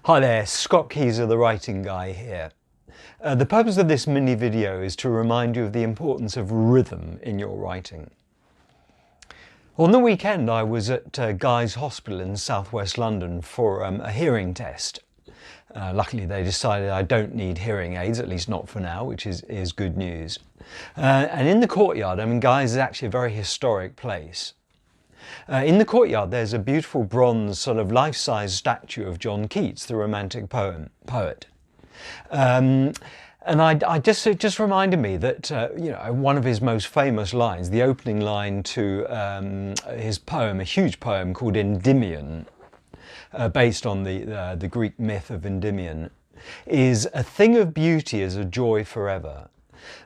Hi there, Scott Keys of The Writing Guy here. The purpose of this mini video is to remind you of the importance of rhythm in your writing. On the weekend I was at Guy's Hospital in southwest London for a hearing test. Luckily they decided I don't need hearing aids, at least not for now, which is good news. And in the courtyard, Guy's is actually a very historic place. In the courtyard there's a beautiful bronze sort of life-size statue of John Keats, the Romantic poet. And it just reminded me that one of his most famous lines, the opening line to his poem, a huge poem called Endymion, based on the Greek myth of Endymion, is "A thing of beauty is a joy forever."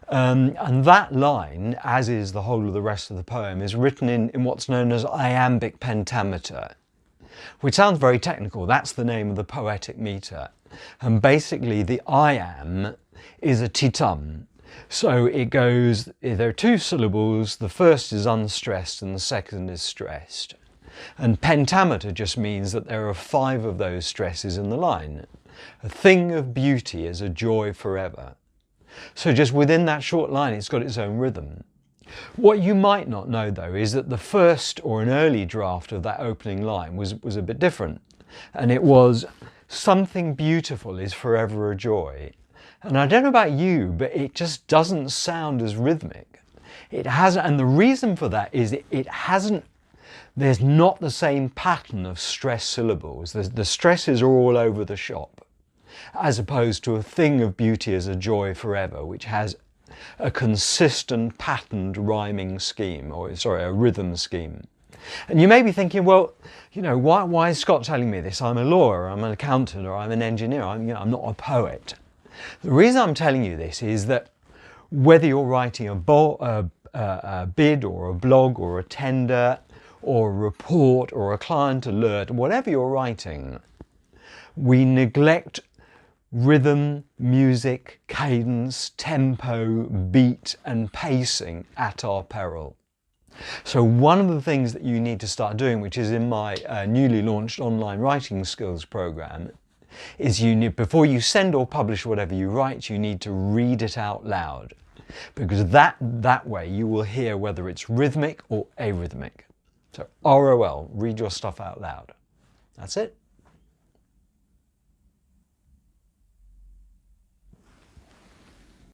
And that line, as is the whole of the rest of the poem, is written in what's known as iambic pentameter, which sounds very technical. That's the name of the poetic meter. And basically the iamb is a titum. So it goes, there are two syllables, the first is unstressed and the second is stressed. And pentameter just means that there are 5 of those stresses in the line. A thing of beauty is a joy forever. So just within that short line, it's got its own rhythm. What you might not know, though, is that the first or an early draft of that opening line was a bit different. And it was, "Something beautiful is forever a joy." And I don't know about you, but it just doesn't sound as rhythmic. It hasn't, and the reason for that is there's not the same pattern of stress syllables. The stresses are all over the shop, as opposed to "A thing of beauty is a joy forever," which has a consistent patterned rhyming scheme, a rhythm scheme. And you may be thinking, well, why is Scott telling me this? I'm a lawyer, I'm an accountant, or I'm an engineer, I'm not a poet. The reason I'm telling you this is that whether you're writing a bid or a blog or a tender or a report or a client alert, whatever you're writing, we neglect rhythm, music, cadence, tempo, beat and pacing at our peril. So one of the things that you need to start doing, which is in my newly launched online writing skills program, is before you send or publish whatever you write, you need to read it out loud, because that way you will hear whether it's rhythmic or arrhythmic. So ROL, read your stuff out loud. That's it.